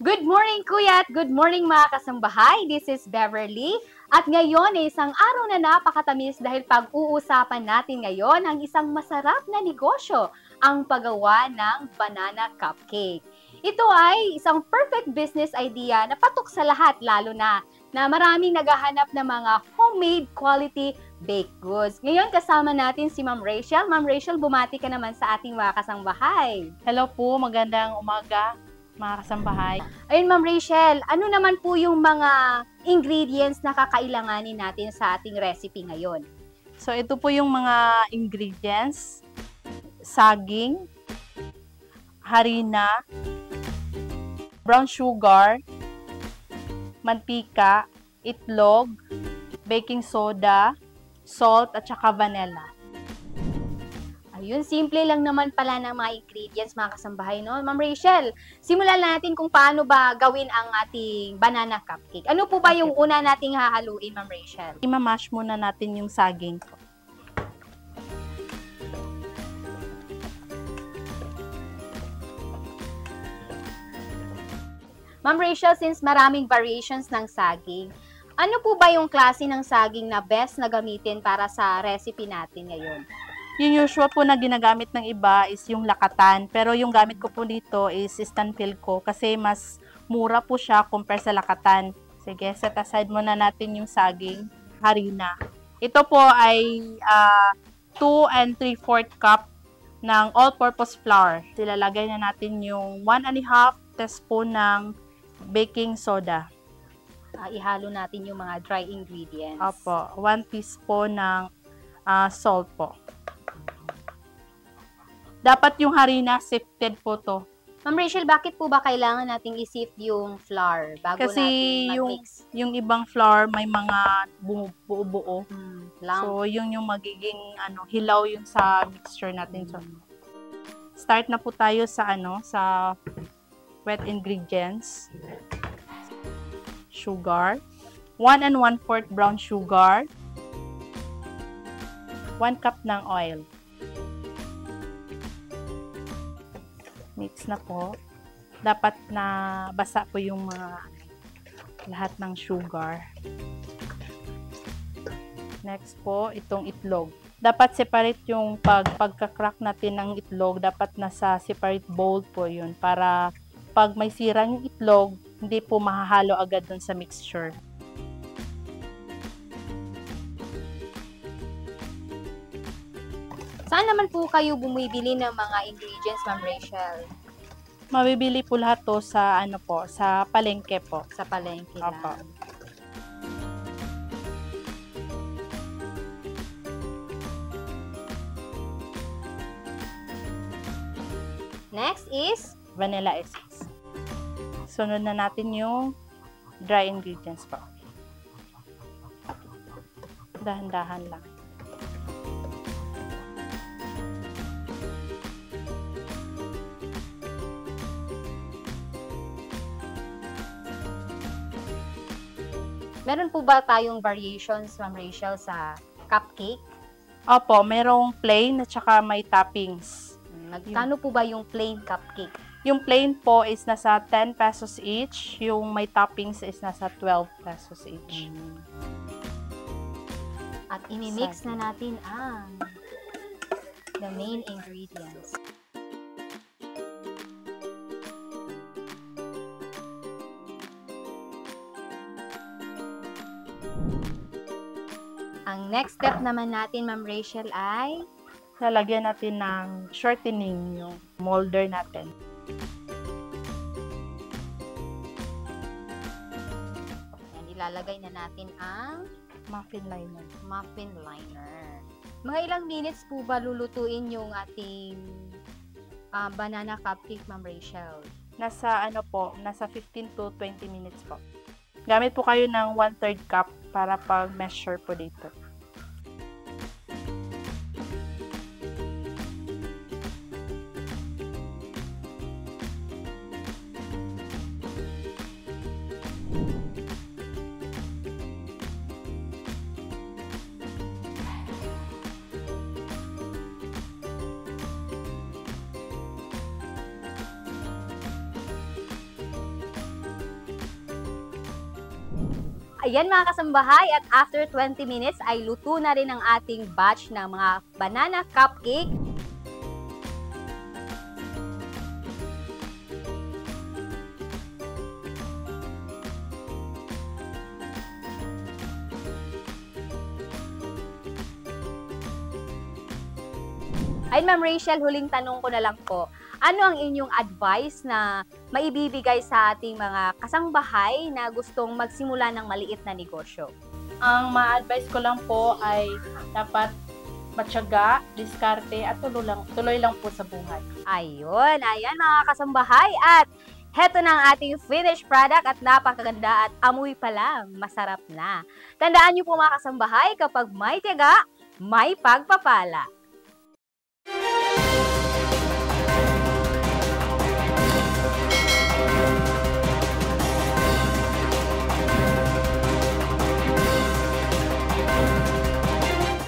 Good morning, Kuya, at good morning mga kasambahay. This is Beverly. At ngayon ay isang araw na napakatamis dahil pag-uusapan natin ngayon ang isang masarap na negosyo, ang paggawa ng banana cupcake. Ito ay isang perfect business idea na patok sa lahat, lalo na maraming naghahanap ng mga homemade quality baked goods. Ngayon kasama natin si Ma'am Rachel. Ma'am Rachel, bumati ka naman sa ating mga kasambahay. Hello po, magandang umaga mga kasambahay. Ayun, Ma'am Rachel, ano naman po yung mga ingredients na kakailanganin natin sa ating recipe ngayon? So, ito po yung mga ingredients. Saging, harina, brown sugar, mantika, itlog, baking soda, salt, at saka vanilla. Ayun, simple lang naman pala ng mga ingredients, mga kasambahay, no? Ma'am Rachel, simulan natin kung paano ba gawin ang ating banana cupcake. Ano po ba yung una nating hahaluin, Ma'am Rachel? Imamash muna natin yung saging. Ma'am Rachel, since maraming variations ng saging, ano po ba yung klase ng saging na best na gamitin para sa recipe natin ngayon? Yung usual po na ginagamit ng iba is yung lakatan. Pero yung gamit ko po dito is Stanfilco kasi mas mura po siya compare sa lakatan. Sige, set aside muna natin yung saging, harina. Ito po ay 2 3/4 cup ng all-purpose flour. Ilalagay na natin yung 1½ teaspoon ng baking soda. Ihalo natin yung mga dry ingredients. Opo, 1 teaspoon ng salt po. Dapat yung harina sifted po to. Ma'am Rachel, bakit po ba kailangan nating i-sift yung flour bago Kasi natin mag-mix? yung ibang flour may mga buo-buo. Lang. So, yung magiging hilaw yung sa mixture natin. So, start na po tayo sa sa wet ingredients. Sugar. 1 1/4 brown sugar. 1 cup ng oil. Mix na po. Dapat na basa po yung mga lahat ng sugar. Next po, itong itlog. Dapat separate yung pagka-crack natin ng itlog. Dapat nasa separate bowl po yun. Para pag may sira yung itlog, hindi po mahahalo agad dun sa mixture. Saan naman po kayo bumibili ng mga ingredients, Ma'am Rachel? Mabibili po lahat to sa sa palengke po. Sa palengke Opo. lang. Next is Vanilla essence. Sunod na natin yung dry ingredients po. Dahan-dahan lang. Meron po ba tayong variations, Ma'am Rachel, sa cupcake? Opo, merong plain at saka may toppings. Magkano po ba yung plain cupcake? Yung plain po is nasa 10 pesos each. Yung may toppings is nasa 12 pesos each. At imimix na natin ang the main ingredients. Ang next step naman natin, Ma'am Rachel, ay Lalagyan natin ng shortening yung molder natin. and ilalagay na natin ang Muffin liner. muffin liner. Mga ilang minutes po ba lulutuin yung ating banana cupcake, Ma'am Rachel? Nasa nasa 15 to 20 minutes po. Gamit po kayo ng 1/3 cup para pag-measure po dito. Ayan mga kasambahay, at after 20 minutes ay luto na rin ang ating batch ng mga banana cupcake. Ay, Ma'am Rachel, huling tanong ko na lang po. Ano ang inyong advice na maibibigay sa ating mga kasangbahay na gustong magsimula ng maliit na negosyo? Ang ma-advise ko lang po ay dapat matyaga, diskarte at tuloy lang po sa buhay. Ayun, ayan mga kasambahay, at heto na ang ating finished product at napakaganda at amoy pa lang, masarap na. Tandaan niyo po mga kasambahay, kapag may tiyaga, may pagpapala.